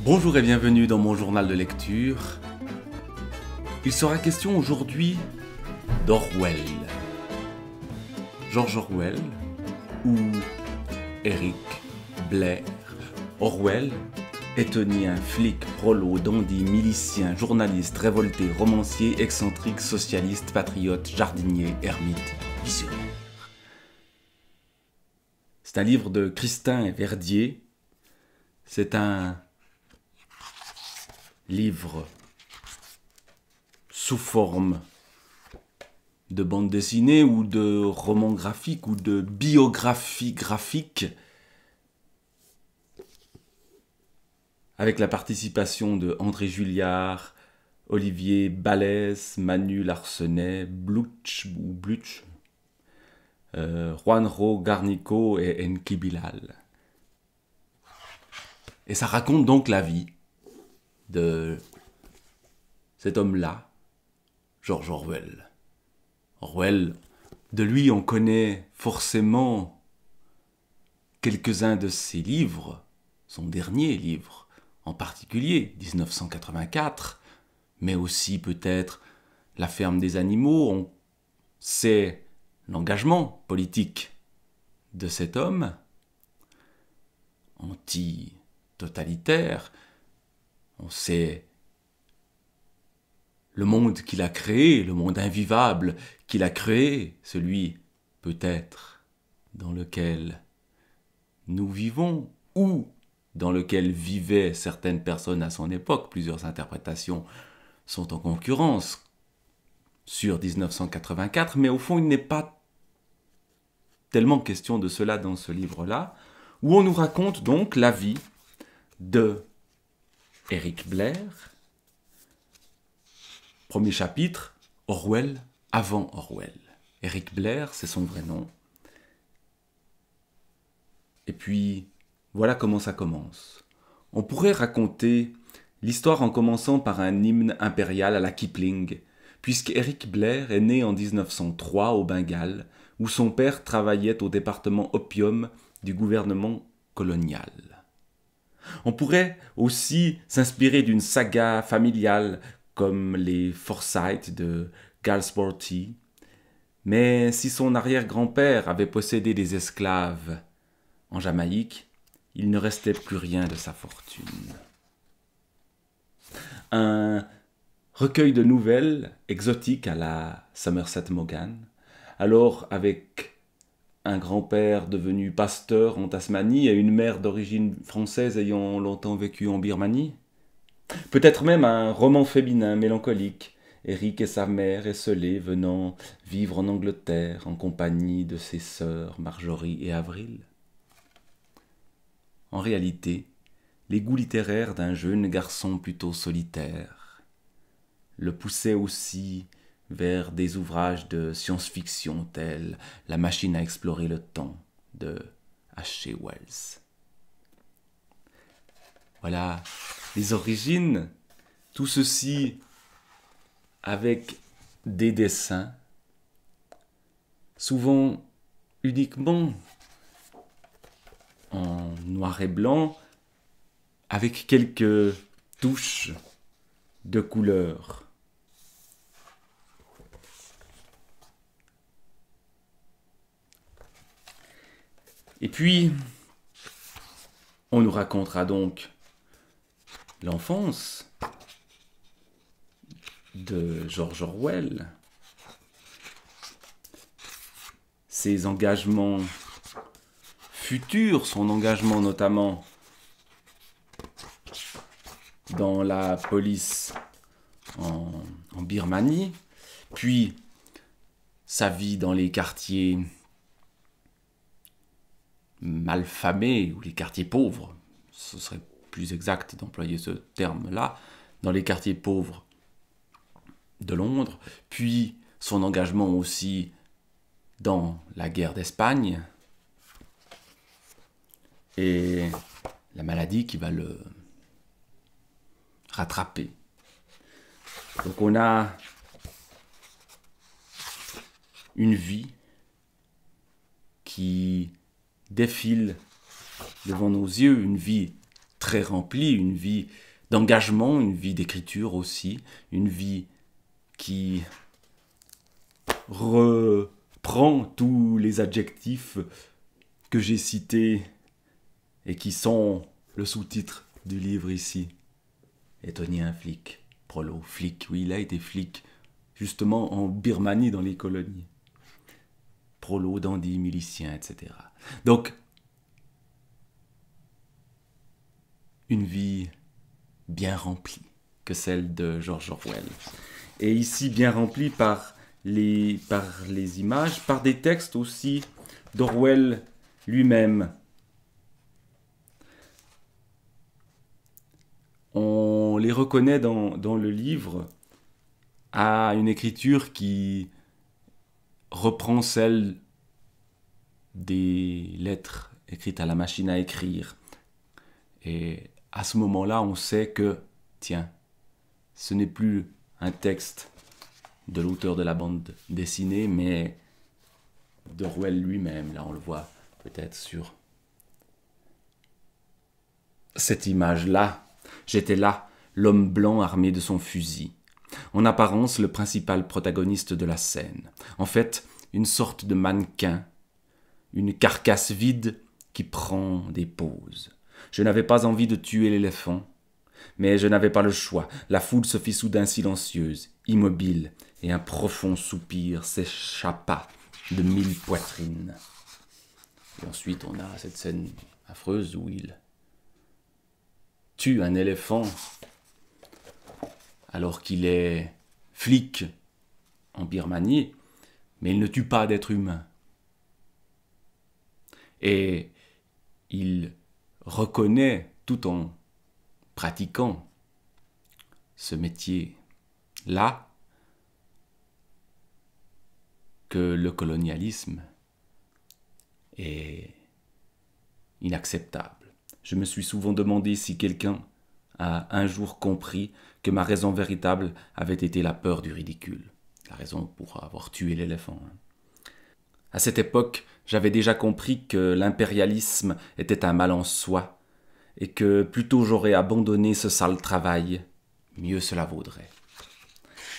Bonjour et bienvenue dans mon journal de lecture. Il sera question aujourd'hui d'Orwell. George Orwell ou Eric Blair. Orwell, étonien, flic, prolo, dandy, milicien, journaliste, révolté, romancier, excentrique, socialiste, patriote, jardinier, ermite, visionnaire. C'est un livre de Christin Verdier. C'est un livre sous forme de bande dessinée ou de roman graphique ou de biographie graphique, avec la participation de André Julliard, Olivier Balès, Manu Larsenet, Bluch, Juanjo Garnico et Enki Bilal. Et ça raconte donc la vie de cet homme-là, George Orwell. Orwell, de lui on connaît forcément quelques-uns de ses livres, son dernier livre en particulier, 1984, mais aussi peut-être La ferme des animaux. On sait l'engagement politique de cet homme, anti-totalitaire. On sait le monde qu'il a créé, le monde invivable qu'il a créé, celui peut-être dans lequel nous vivons ou dans lequel vivaient certaines personnes à son époque. Plusieurs interprétations sont en concurrence sur 1984, mais au fond il n'est pas tellement question de cela dans ce livre-là, où on nous raconte donc la vie de Eric Blair. Premier chapitre, Orwell avant Orwell. Eric Blair, c'est son vrai nom. Et puis, voilà comment ça commence. On pourrait raconter l'histoire en commençant par un hymne impérial à la Kipling, puisque Eric Blair est né en 1903 au Bengale, où son père travaillait au département opium du gouvernement colonial. On pourrait aussi s'inspirer d'une saga familiale comme les Forsyth de Galsworthy. Mais si son arrière-grand-père avait possédé des esclaves en Jamaïque, il ne restait plus rien de sa fortune. Un recueil de nouvelles exotiques à la Somerset Maugham, alors avec un grand-père devenu pasteur en Tasmanie et une mère d'origine française ayant longtemps vécu en Birmanie. Peut-être même un roman féminin mélancolique, Eric et sa mère esselés venant vivre en Angleterre en compagnie de ses sœurs Marjorie et Avril. En réalité, les goûts littéraires d'un jeune garçon plutôt solitaire le poussaient aussi vers des ouvrages de science-fiction tels La machine à explorer le temps de H.G. Wells. Voilà les origines, tout ceci avec des dessins, souvent uniquement en noir et blanc, avec quelques touches de couleur. Et puis, on nous racontera donc l'enfance de George Orwell, ses engagements futurs, son engagement notamment dans la police en Birmanie, puis sa vie dans les quartiers malfamés ou les quartiers pauvres, ce serait plus exact d'employer ce terme-là, dans les quartiers pauvres de Londres, puis son engagement aussi dans la guerre d'Espagne et la maladie qui va le rattraper. Donc on a une vie qui défile devant nos yeux, une vie très remplie, une vie d'engagement, une vie d'écriture aussi, une vie qui reprend tous les adjectifs que j'ai cités et qui sont le sous-titre du livre ici. Étonien flic, prolo, flic, oui, il a été flic, justement en Birmanie dans les colonies. Prolo, dandy, milicien, etc. Donc, une vie bien remplie que celle de George Orwell. Et ici bien remplie par les images, par des textes aussi d'Orwell lui-même. On les reconnaît dans le livre à une écriture qui reprend celle des lettres écrites à la machine à écrire. Et à ce moment-là, on sait que, tiens, ce n'est plus un texte de l'auteur de la bande dessinée, mais d'Orwell lui-même. Là, on le voit peut-être sur cette image-là. J'étais là, l'homme blanc armé de son fusil. En apparence, le principal protagoniste de la scène. En fait, une sorte de mannequin, une carcasse vide qui prend des poses. Je n'avais pas envie de tuer l'éléphant, mais je n'avais pas le choix. La foule se fit soudain silencieuse, immobile, et un profond soupir s'échappa de 1000 poitrines. Et ensuite, on a cette scène affreuse où il tue un éléphant alors qu'il est flic en Birmanie, mais il ne tue pas d'être humain. Et il reconnaît, tout en pratiquant ce métier-là, que le colonialisme est inacceptable. Je me suis souvent demandé si quelqu'un a un jour compris que ma raison véritable avait été la peur du ridicule, la raison pour avoir tué l'éléphant. À cette époque, j'avais déjà compris que l'impérialisme était un mal en soi, et que plus tôt j'aurais abandonné ce sale travail, mieux cela vaudrait.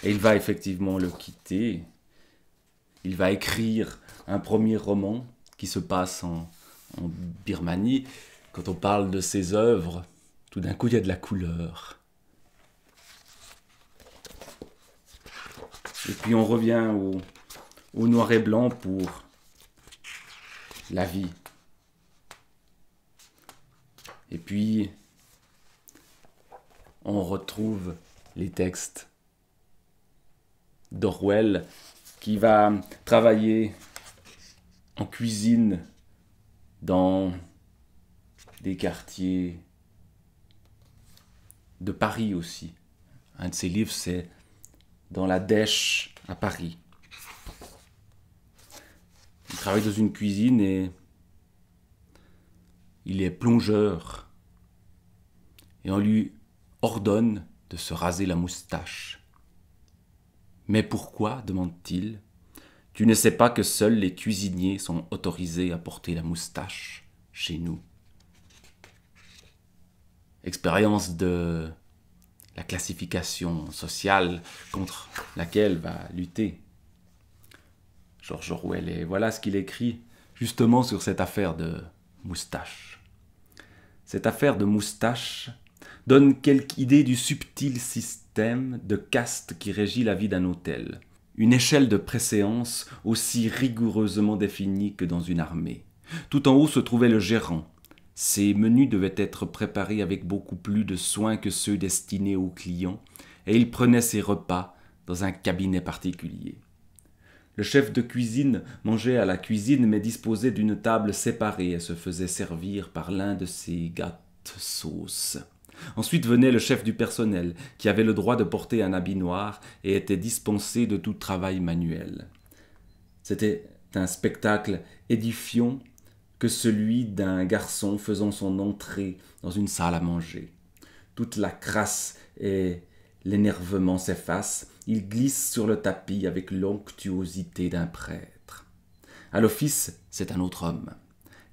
Et il va effectivement le quitter. Il va écrire un premier roman qui se passe en Birmanie. Quand on parle de ses œuvres, tout d'un coup il y a de la couleur. Et puis on revient au noir et blanc pour la vie. Et puis, on retrouve les textes d'Orwell qui va travailler en cuisine dans des quartiers de Paris aussi. Un de ses livres, c'est dans la Dèche à Paris. Il travaille dans une cuisine et il est plongeur. Et on lui ordonne de se raser la moustache. Mais pourquoi, demande-t-il, tu ne sais pas que seuls les cuisiniers sont autorisés à porter la moustache chez nous? Expérience de la classification sociale contre laquelle va lutter George Orwell. Et voilà ce qu'il écrit justement sur cette affaire de moustache. Cette affaire de moustache donne quelque idée du subtil système de caste qui régit la vie d'un hôtel. Une échelle de préséance aussi rigoureusement définie que dans une armée. Tout en haut se trouvait le gérant. Ses menus devaient être préparés avec beaucoup plus de soin que ceux destinés aux clients, et il prenait ses repas dans un cabinet particulier. Le chef de cuisine mangeait à la cuisine mais disposait d'une table séparée et se faisait servir par l'un de ses gâte-sauces. Ensuite venait le chef du personnel, qui avait le droit de porter un habit noir et était dispensé de tout travail manuel. C'était un spectacle édifiant que celui d'un garçon faisant son entrée dans une salle à manger. Toute la crasse et l'énervement s'effacent, il glisse sur le tapis avec l'onctuosité d'un prêtre. À l'office, c'est un autre homme.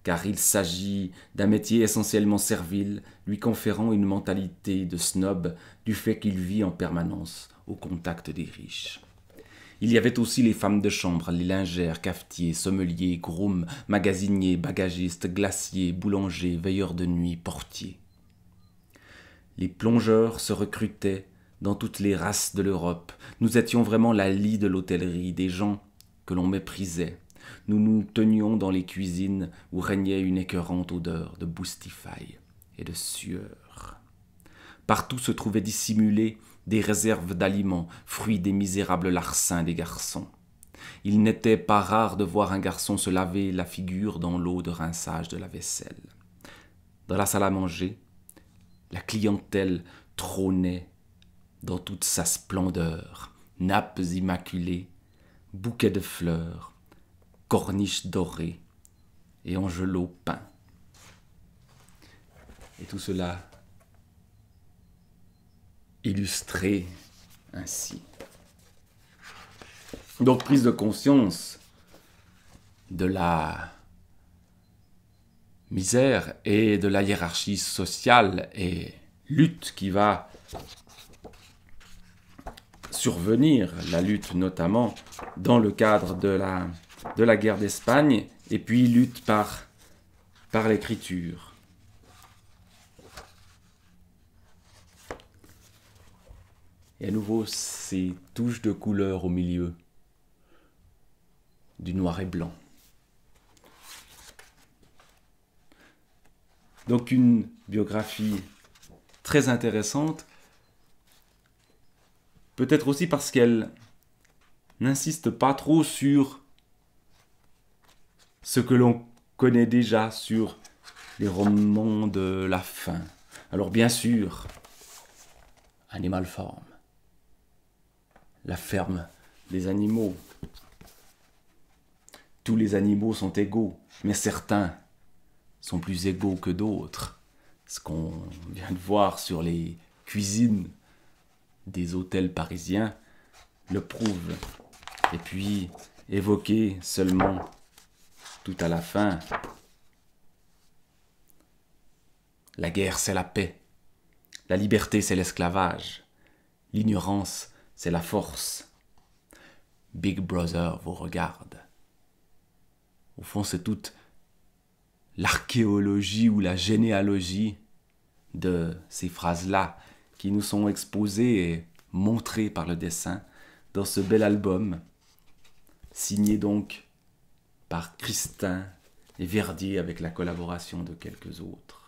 car il s'agit d'un métier essentiellement servile, lui conférant une mentalité de snob du fait qu'il vit en permanence au contact des riches. Il y avait aussi les femmes de chambre, les lingères, cafetiers, sommeliers, grooms, magasiniers, bagagistes, glaciers, boulangers, veilleurs de nuit, portiers. Les plongeurs se recrutaient dans toutes les races de l'Europe. Nous étions vraiment la lie de l'hôtellerie, des gens que l'on méprisait. Nous nous tenions dans les cuisines où régnait une écœurante odeur de boostify et de sueur. Partout se trouvaient dissimulées des réserves d'aliments, fruits des misérables larcins des garçons. Il n'était pas rare de voir un garçon se laver la figure dans l'eau de rinçage de la vaisselle. Dans la salle à manger, la clientèle trônait dans toute sa splendeur, nappes immaculées, bouquets de fleurs, corniches dorées et angelots peints. Et tout cela illustré ainsi. Donc prise de conscience de la misère et de la hiérarchie sociale et lutte qui va survenir, la lutte notamment dans le cadre de la guerre d'Espagne, et puis lutte par l'écriture. Et à nouveau, ces touches de couleur au milieu du noir et blanc. Donc une biographie très intéressante, peut-être aussi parce qu'elle n'insiste pas trop sur ce que l'on connaît déjà sur les romans de la faim. Alors bien sûr, Animal Farm, la ferme des animaux. Tous les animaux sont égaux, mais certains sont plus égaux que d'autres. Ce qu'on vient de voir sur les cuisines des hôtels parisiens le prouve. Et puis, évoquer seulement tout à la fin, la guerre c'est la paix, la liberté c'est l'esclavage, l'ignorance c'est la force. Big Brother vous regarde. Au fond, c'est toute l'archéologie ou la généalogie de ces phrases-là qui nous sont exposées et montrées par le dessin dans ce bel album, signé donc par Christin et Verdier avec la collaboration de quelques autres.